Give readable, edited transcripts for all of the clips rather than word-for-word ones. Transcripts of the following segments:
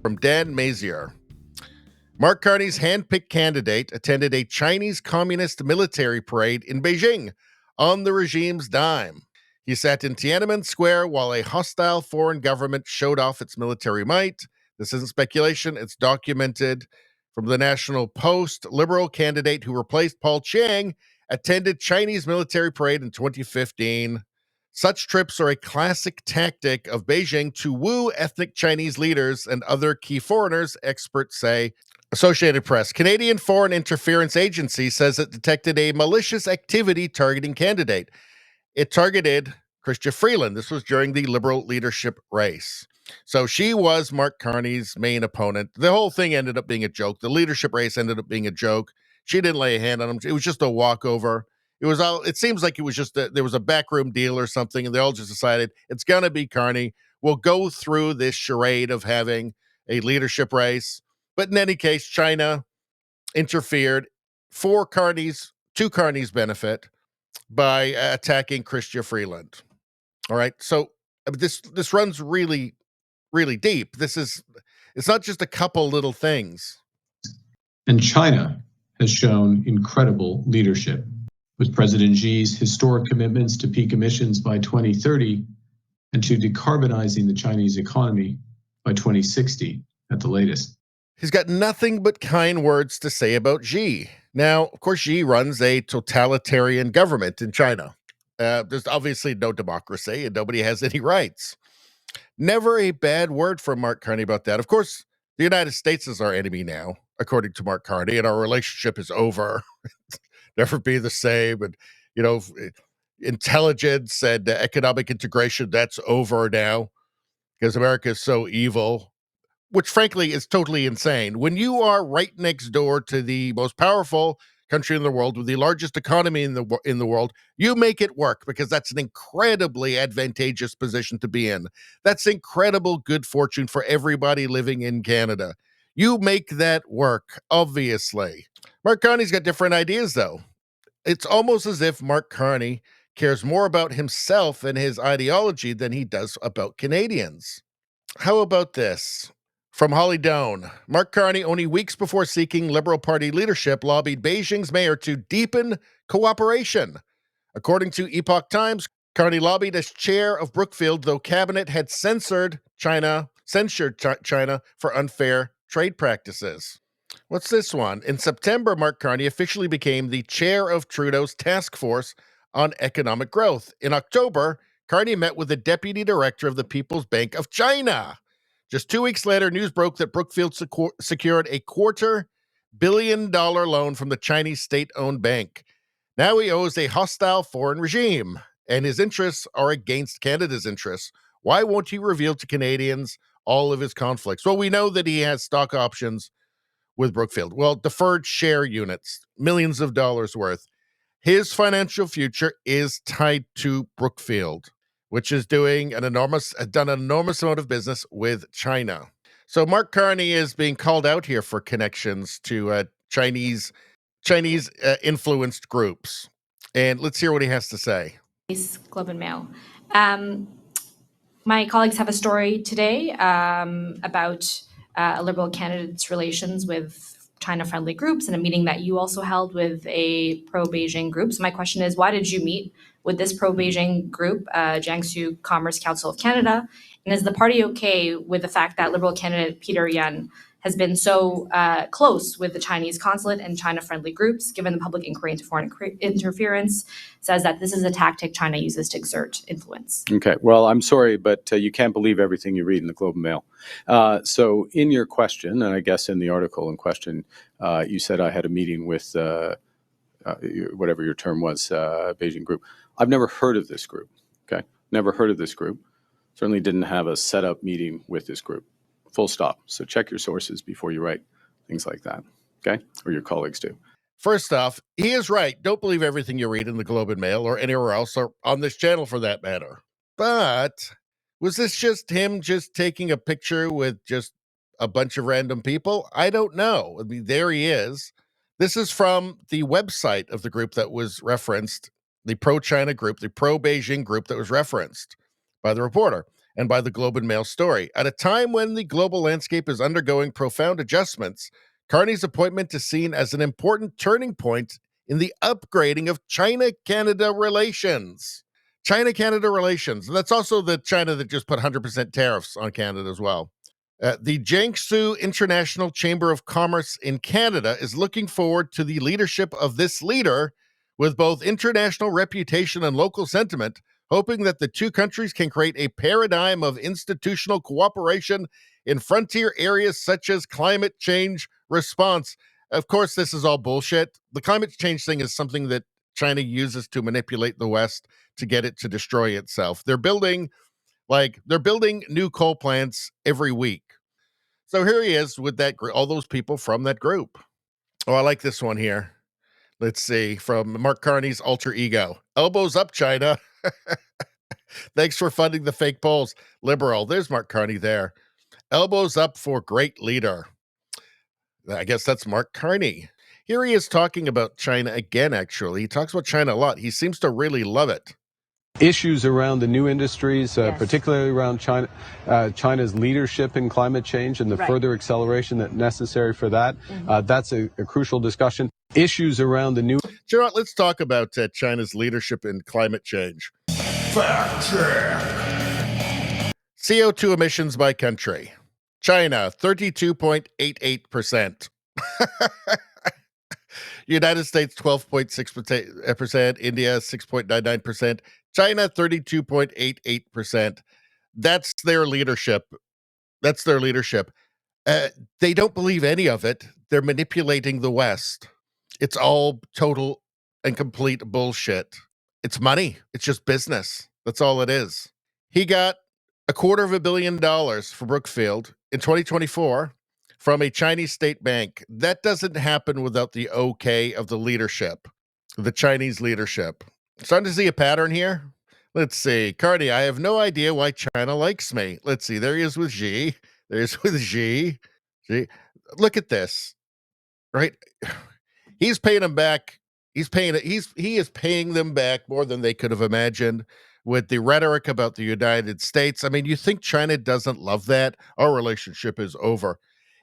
from Dan Mazier. Mark Carney's hand-picked candidate attended a Chinese communist military parade in Beijing on the regime's dime. He sat in Tiananmen Square while a hostile foreign government showed off its military might. This isn't speculation, it's documented from the National Post. Liberal candidate who replaced Paul Chiang attended Chinese military parade in 2015. Such trips are a classic tactic of Beijing to woo ethnic Chinese leaders and other key foreigners, experts say. Associated Press. Canadian Foreign Interference Agency says it detected a malicious activity targeting candidate. It targeted Chrystia Freeland. This was during the Liberal leadership race. So she was Mark Carney's main opponent. The whole thing ended up being a joke. The leadership race ended up being a joke. She didn't lay a hand on him. It was just a walkover. It seems like it was just there was a backroom deal or something, and they all just decided it's going to be Carney. We'll go through this charade of having a leadership race. But in any case, China interfered to Carney's benefit by attacking Chrystia Freeland. All right. So this runs really, really deep. It's not just a couple little things. And China has shown incredible leadership, with President Xi's historic commitments to peak emissions by 2030 and to decarbonizing the Chinese economy by 2060 at the latest. He's got nothing but kind words to say about Xi. Now, of course, Xi runs a totalitarian government in China. There's obviously no democracy and nobody has any rights. Never a bad word from Mark Carney about that. Of course, the United States is our enemy now, according to Mark Carney, and our relationship is over. Never be the same. And, intelligence and economic integration, that's over now because America is so evil, which frankly is totally insane. When you are right next door to the most powerful country in the world with the largest economy in the world, you make it work because that's an incredibly advantageous position to be in. That's incredible good fortune for everybody living in Canada. You make that work, obviously. Mark Carney's got different ideas, though. It's almost as if Mark Carney cares more about himself and his ideology than he does about Canadians. How about this? From Holly Doan, Mark Carney, only weeks before seeking Liberal Party leadership, lobbied Beijing's mayor to deepen cooperation. According to Epoch Times, Carney lobbied as chair of Brookfield, though cabinet had censured China for unfair trade practices. What's this one? In September, Mark Carney officially became the chair of Trudeau's task force on economic growth. In October, Carney met with the deputy director of the People's Bank of China. Just 2 weeks later, news broke that Brookfield secured a $250 million loan from the Chinese state-owned bank. Now he owes a hostile foreign regime, and his interests are against Canada's interests. Why won't he reveal to Canadians all of his conflicts? Well, we know that he has stock options with Brookfield. Well, deferred share units, millions of dollars worth. His financial future is tied to Brookfield, which is done an enormous amount of business with China. So Mark Carney is being called out here for connections to Chinese influenced groups. And let's hear what he has to say. Globe and Mail. My colleagues have a story today about a Liberal candidate's relations with China-friendly groups and a meeting that you also held with a pro-Beijing group. So my question is, why did you meet with this pro-Beijing group, Jiangsu Commerce Council of Canada? And is the party okay with the fact that Liberal candidate Peter Yan has been so close with the Chinese consulate and China-friendly groups, given the public inquiry into foreign interference, says that this is a tactic China uses to exert influence? Okay, well, I'm sorry, but you can't believe everything you read in the Globe and Mail. So in your question, and I guess in the article in question, you said I had a meeting with whatever your term was, Beijing group. I've never heard of this group, okay? Never heard of this group. Certainly didn't have a set-up meeting with this group. Full stop. So check your sources before you write things like that, okay? Or your colleagues do. First off, he is right. Don't believe everything you read in the Globe and Mail or anywhere else or on this channel for that matter. But was this just him just taking a picture with just a bunch of random people? I don't know. I mean, there he is. This is from the website of the group that was referenced, the pro-China group, the pro-Beijing group that was referenced by the reporter. and by the Globe and Mail story. At a time when the global landscape is undergoing profound adjustments, Carney's appointment is seen as an important turning point in the upgrading of China-Canada relations. China-Canada relations. And that's also the China that just put 100% tariffs on Canada as well. The Jiangsu International Chamber of Commerce in Canada is looking forward to the leadership of this leader with both international reputation and local sentiment, hoping that the two countries can create a paradigm of institutional cooperation in frontier areas such as climate change response. Of course, this is all bullshit. The climate change thing is something that China uses to manipulate the West to get it to destroy itself. They're building new coal plants every week. So here he is with all those people from that group. Oh, I like this one here. Let's see, from Mark Carney's alter ego. Elbows up, China. Thanks for funding the fake polls. Liberal. There's Mark Carney there. Elbows up for great leader. I guess that's Mark Carney. Here he is talking about China again, actually. He talks about China a lot. He seems to really love it. Issues around the new industries, Yes. particularly around China's leadership in climate change and the Right. further acceleration that necessary for that. That's a crucial discussion. Issues around the new. Do you know what? Let's talk about China's leadership in climate change. Fact check. CO2 emissions by country. China, 32.88%. United States, 12.6%. India, 6.99%. China, 32.88%. That's their leadership. They don't believe any of it. They're manipulating the West. It's all total and complete bullshit. It's money. It's just business. That's all it is. He got $250 million for Brookfield in 2024 from a Chinese state bank. That doesn't happen without the okay of the leadership, the Chinese leadership. Starting to see a pattern here. Let's see. Carney, I have no idea why China likes me. Let's see. There he is with Xi. There's with Xi. Look at this. Right? He's paying them back. He is paying them back more than they could have imagined with the rhetoric about the United States. I mean, you think China doesn't love that? Our relationship is over.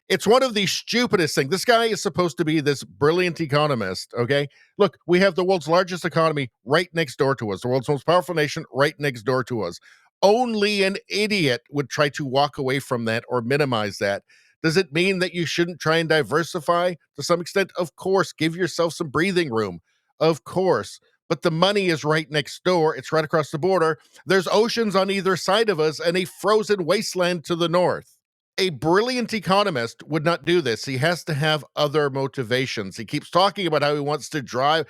It's one of the stupidest things. This guy is supposed to be this brilliant economist, okay? Look, we have the world's largest economy right next door to us, the world's most powerful nation right next door to us. Only an idiot would try to walk away from that or minimize that. Does it mean that you shouldn't try and diversify to some extent? Of course. Give yourself some breathing room. Of course. But the money is right next door. It's right across the border. There's oceans on either side of us and a frozen wasteland to the north. A brilliant economist would not do this. He has to have other motivations. He keeps talking about how he wants to draw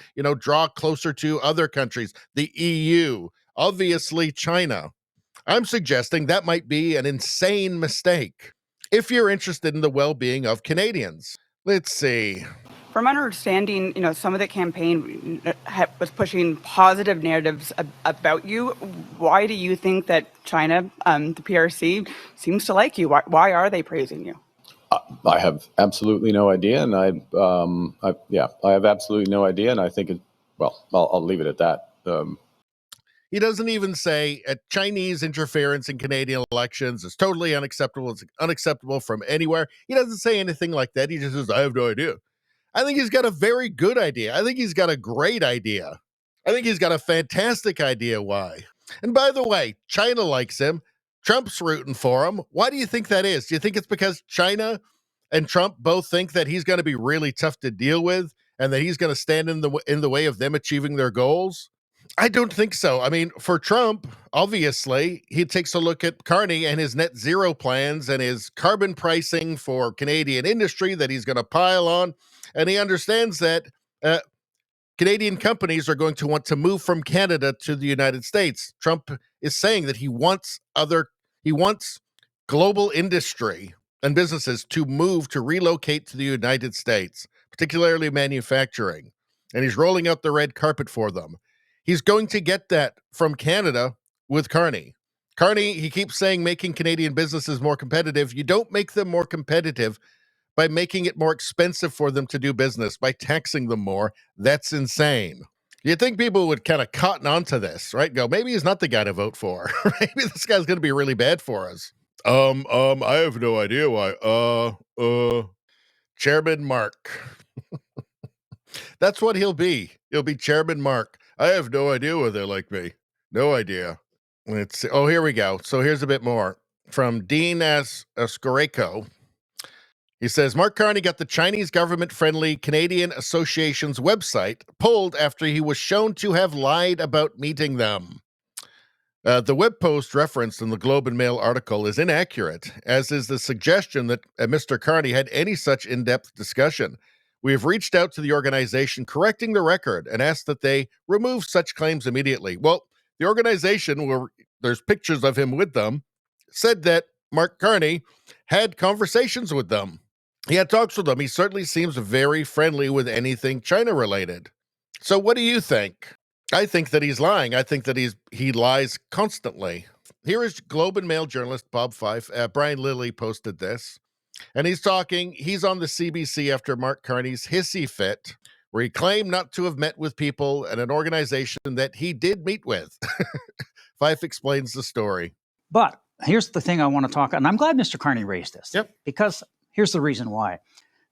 closer to other countries, the EU, obviously China. I'm suggesting that might be an insane mistake if you're interested in the well-being of Canadians. Let's see. From my understanding, some of the campaign was pushing positive narratives about you. Why do you think that China, the PRC, seems to like you? Why are they praising you? I have absolutely no idea, and I have absolutely no idea, and I think I'll leave it at that. He doesn't even say Chinese interference in Canadian elections is totally unacceptable. It's unacceptable from anywhere. He doesn't say anything like that. He just says, I have no idea. I think he's got a very good idea. I think he's got a great idea. I think he's got a fantastic idea why. And by the way, China likes him. Trump's rooting for him. Why do you think that is? Do you think it's because China and Trump both think that he's going to be really tough to deal with and that he's going to stand in the way of them achieving their goals? I don't think so. I mean, for Trump, obviously, he takes a look at Carney and his net zero plans and his carbon pricing for Canadian industry that he's going to pile on. And he understands that Canadian companies are going to want to move from Canada to the United States. Trump is saying that he wants global industry and businesses to relocate to the United States, particularly manufacturing. And he's rolling out the red carpet for them. He's going to get that from Canada with Carney. Carney, he keeps saying making Canadian businesses more competitive. You don't make them more competitive by making it more expensive for them to do business, by taxing them more. That's insane. You'd think people would kind of cotton onto this, right? Go, maybe he's not the guy to vote for. Maybe this guy's going to be really bad for us. I have no idea why. Chairman Mark. That's what he'll be. He'll be Chairman Mark. I have no idea why they like me. No idea. Let's see. Oh, here we go. So here's a bit more from Dean Ascoreko. He says, Mark Carney got the Chinese government-friendly Canadian Association's website pulled after he was shown to have lied about meeting them. The web post referenced in the Globe and Mail article is inaccurate, as is the suggestion that Mr. Carney had any such in-depth discussion. We have reached out to the organization correcting the record and asked that they remove such claims immediately. Well, the organization, where there's pictures of him with them, said that Mark Carney had conversations with them. He had talks with them. He certainly seems very friendly with anything China-related. So what do you think? I think that he's lying. I think that he lies constantly. Here is Globe and Mail journalist Bob Fife. Brian Lilly posted this. And he's on the CBC after Mark Carney's hissy fit, where he claimed not to have met with people at an organization that he did meet with. Fife explains the story. But here's the thing I want to talk, and I'm glad Mr. Carney raised this. Yep. Because here's the reason why.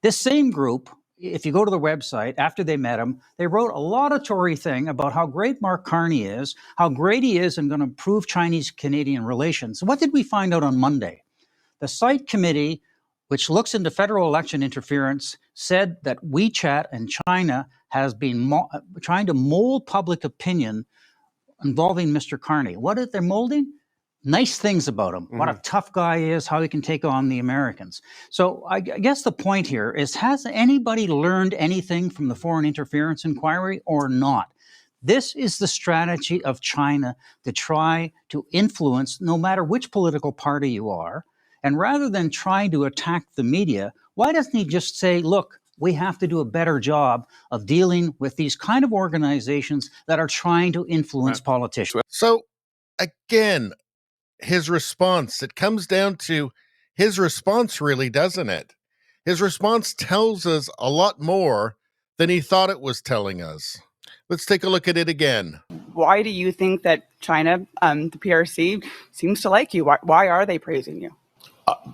This same group, if you go to the website, after they met him, they wrote a laudatory thing about how great Mark Carney is, how great he is and going to improve Chinese-Canadian relations. What did we find out on Monday? The site committee, which looks into federal election interference, said that WeChat and China has been trying to mold public opinion involving Mr. Carney. What are they molding? Nice things about him, what a tough guy he is, how he can take on the Americans. So I guess the point here is, has anybody learned anything from the foreign interference inquiry or not? This is the strategy of China to try to influence no matter which political party you are. And rather than trying to attack the media, why doesn't he just say, look, we have to do a better job of dealing with these kind of organizations that are trying to influence politicians? So again, his response, it comes down to his response, really, doesn't it? His response tells us a lot more than he thought it was telling us. Let's take a look at it again. Why do you think that China, the PRC, seems to like you? Why are they praising you?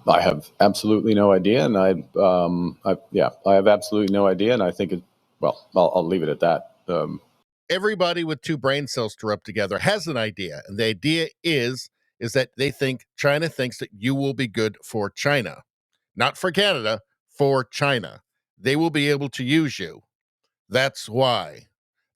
I have absolutely no idea, and I have absolutely no idea, and I think I'll leave it at that. Everybody with two brain cells to rub together has an idea, and the idea is that they think China thinks that you will be good for China, not for Canada, for China. They will be able to use you. That's why.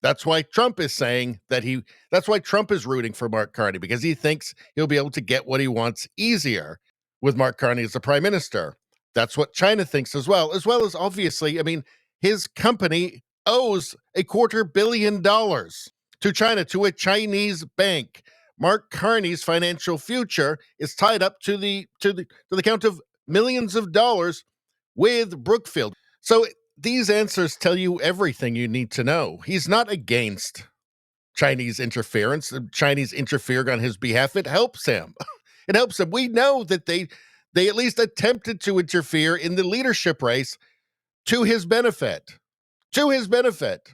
That's why Trump is saying that's why Trump is rooting for Mark Carney, because he thinks he'll be able to get what he wants easier with Mark Carney as the prime minister. That's what China thinks as well as obviously, I mean, his company owes $250 million to China, to a Chinese bank. Mark Carney's financial future is tied up to the count of millions of dollars with Brookfield. So these answers tell you everything you need to know. He's not against Chinese interference. The Chinese interfered on his behalf. It helps him. It helps him. We know that they at least attempted to interfere in the leadership race to his benefit. To his benefit.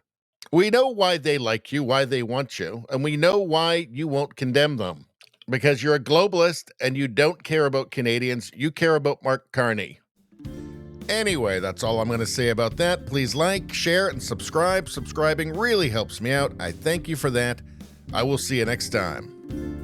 We know why they like you, why they want you, and we know why you won't condemn them. Because you're a globalist and you don't care about Canadians. You care about Mark Carney. Anyway, that's all I'm going to say about that. Please like, share, and subscribe. Subscribing really helps me out. I thank you for that. I will see you next time.